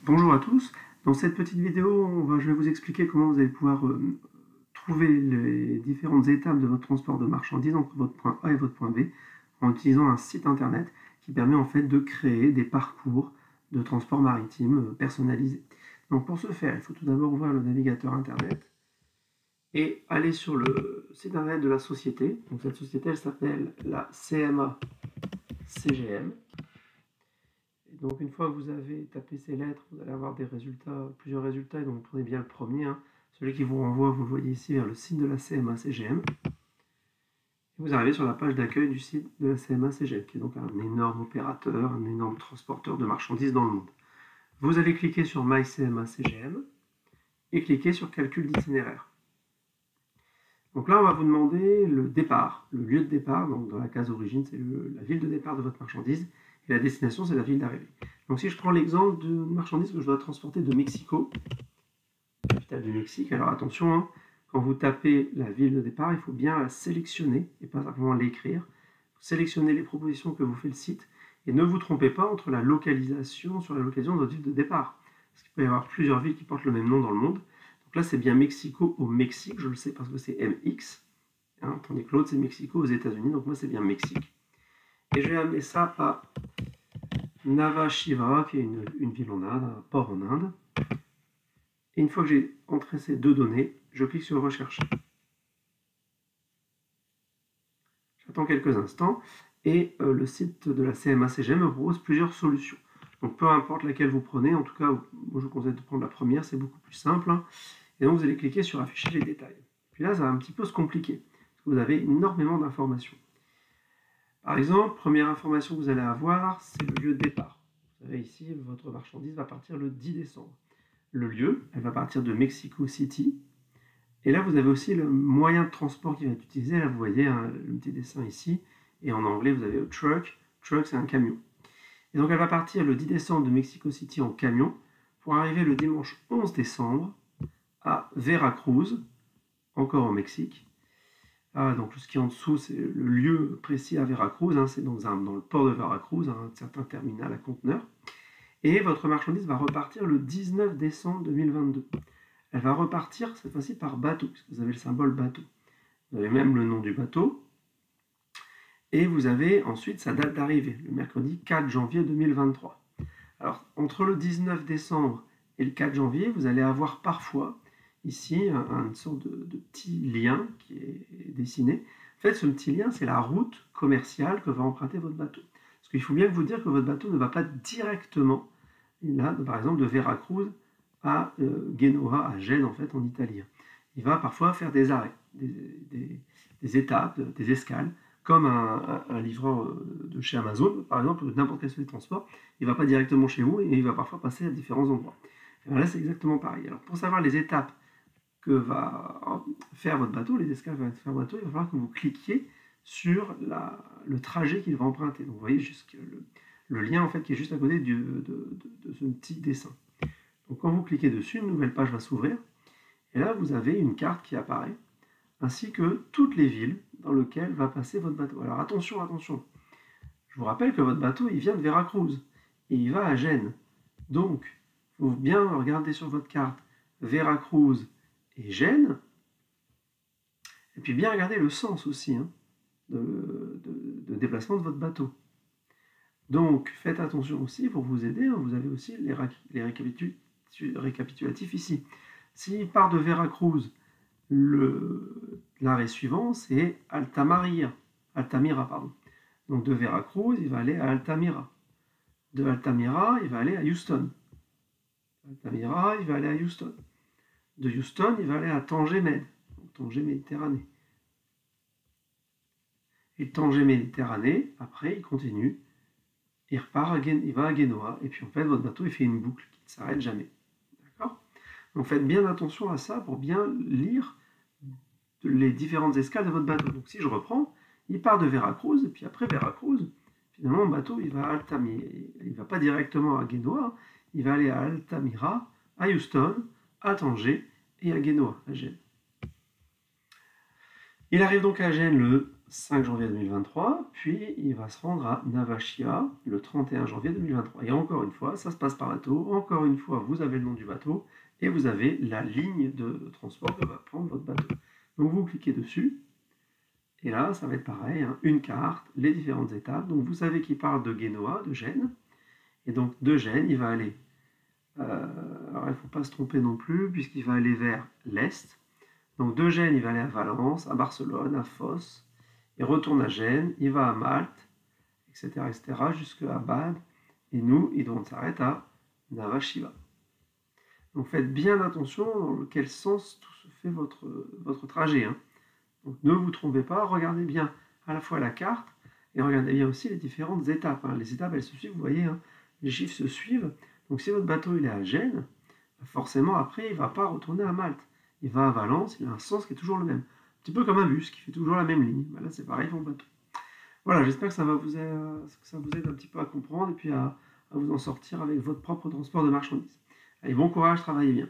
Bonjour à tous, dans cette petite vidéo, je vais vous expliquer comment vous allez pouvoir trouver les différentes étapes de votre transport de marchandises entre votre point A et votre point B en utilisant un site internet qui permet en fait de créer des parcours de transport maritime personnalisés. Donc pour ce faire, il faut tout d'abord ouvrir le navigateur internet et aller sur le site internet de la société. Donc cette société, elle s'appelle la CMA CGM. Donc une fois que vous avez tapé ces lettres, vous allez avoir des résultats, plusieurs résultats, et donc vous prenez bien le premier, celui qui vous renvoie, vous le voyez ici, vers le site de la CMA-CGM. Et vous arrivez sur la page d'accueil du site de la CMA-CGM, qui est donc un énorme opérateur, un énorme transporteur de marchandises dans le monde. Vous allez cliquer sur My CMA-CGM et cliquer sur Calcul d'itinéraire. Donc là, on va vous demander le départ, le lieu de départ. Donc dans la case origine, c'est la ville de départ de votre marchandise. Et la destination, c'est la ville d'arrivée. Donc si je prends l'exemple d'une marchandise que je dois transporter de Mexico, capitale du Mexique, alors attention, quand vous tapez la ville de départ, il faut bien la sélectionner et pas simplement l'écrire. Sélectionnez les propositions que vous fait le site et ne vous trompez pas entre la localisation sur la localisation de votre ville de départ. Parce qu'il peut y avoir plusieurs villes qui portent le même nom dans le monde. Donc là, c'est bien Mexico au Mexique, je le sais parce que c'est MX, tandis que l'autre, c'est Mexico aux États-Unis, donc moi, c'est bien Mexique. Et je vais amener ça à Nhava Sheva, qui est une ville en Inde, un port en Inde. Et une fois que j'ai entré ces deux données, je clique sur Rechercher. J'attends quelques instants et le site de la CMA-CGM me propose plusieurs solutions. Donc peu importe laquelle vous prenez, en tout cas, moi je vous conseille de prendre la première, c'est beaucoup plus simple. Et donc vous allez cliquer sur Afficher les détails. Puis là, ça va un petit peu se compliquer, parce que vous avez énormément d'informations. Par exemple, première information que vous allez avoir, c'est le lieu de départ. Vous savez ici, votre marchandise va partir le 10 décembre. Le lieu, elle va partir de Mexico City. Et là, vous avez aussi le moyen de transport qui va être utilisé. Là, vous voyez le petit dessin ici. Et en anglais, vous avez truck. Truck, c'est un camion. Et donc, elle va partir le 10 décembre de Mexico City en camion pour arriver le dimanche 11 décembre à Veracruz, encore au Mexique. Donc, ce qui est en dessous, c'est le lieu précis à Veracruz. C'est dans le port de Veracruz, un certain terminal à conteneurs. Et votre marchandise va repartir le 19 décembre 2022. Elle va repartir cette fois-ci par bateau, parce que vous avez le symbole bateau. Vous avez même le nom du bateau. Et vous avez ensuite sa date d'arrivée, le mercredi 4 janvier 2023. Alors, entre le 19 décembre et le 4 janvier, vous allez avoir parfois ici une sorte de petit lien qui est dessiné. En fait, ce petit lien, c'est la route commerciale que va emprunter votre bateau. Parce qu'il faut bien vous dire que votre bateau ne va pas directement, là, par exemple, de Veracruz à Genoa, à Gênes, en fait, en Italie. Il va parfois faire des arrêts, des étapes, des escales, comme un livreur de chez Amazon, par exemple, n'importe quel société de transport. Il ne va pas directement chez vous et il va parfois passer à différents endroits. Et là, c'est exactement pareil. Alors, pour savoir les étapes que va faire votre bateau, les escales que va faire votre bateau, il va falloir que vous cliquiez sur le trajet qu'il va emprunter. Donc, vous voyez le lien en fait, qui est juste à côté de ce petit dessin. Donc, quand vous cliquez dessus, une nouvelle page va s'ouvrir. Et là, vous avez une carte qui apparaît, ainsi que toutes les villes dans lesquelles va passer votre bateau. Alors, attention, attention. Je vous rappelle que votre bateau, il vient de Veracruz. Et il va à Gênes. Donc, il faut bien regarder sur votre carte Veracruz et Gênes. Et puis bien regarder le sens aussi de déplacement de votre bateau. Donc, faites attention aussi, pour vous aider, vous avez aussi les récapitulatifs ici. S'il part de Veracruz, l'arrêt suivant, c'est Altamira. Donc de Veracruz, il va aller à Altamira. De Altamira, il va aller à Houston. Altamira, il va aller à Houston. De Houston, il va aller à Tanger-Med, Tanger Méditerranée. Et Tanger Méditerranée, après, il continue. Il repart, il va à Genoa. Et puis en fait, votre bateau, il fait une boucle qui ne s'arrête jamais. D'accord ? Donc faites bien attention à ça pour bien lire les différentes escales de votre bateau. Donc si je reprends, il part de Veracruz, et puis après Veracruz, finalement, mon bateau, il va à Altamira. Il ne va pas directement à Genoa, il va aller à Altamira, à Houston, à Tanger et à Genoa, à Gênes. Il arrive donc à Gênes le 5 janvier 2023, puis il va se rendre à Navashia le 31 janvier 2023. Et encore une fois, ça se passe par bateau. Encore une fois, vous avez le nom du bateau et vous avez la ligne de transport que va prendre votre bateau. Donc vous cliquez dessus. Et là, ça va être pareil, hein, une carte, les différentes étapes. Donc vous savez qu'il parle de Genoa, de Gênes. Et donc de Gênes, il va aller... alors il ne faut pas se tromper non plus, puisqu'il va aller vers l'est. Donc de Gênes, il va aller à Valence, à Barcelone, à Fos. Il retourne à Gênes, il va à Malte, etc. jusqu'à Bade. Et nous, on s'arrête à Navashia. Donc faites bien attention dans quel sens tout se fait votre trajet. Hein. Donc ne vous trompez pas, regardez bien à la fois la carte et regardez bien aussi les différentes étapes. Hein. Les étapes, elles se suivent, vous voyez, hein, les chiffres se suivent. Donc si votre bateau il est à Gênes, forcément après il ne va pas retourner à Malte. Il va à Valence, il a un sens qui est toujours le même. Un petit peu comme un bus qui fait toujours la même ligne. Là c'est pareil pour le bateau. Voilà, j'espère que ça vous aide un petit peu à comprendre et puis à vous en sortir avec votre propre transport de marchandises. Allez, bon courage, travaillez bien.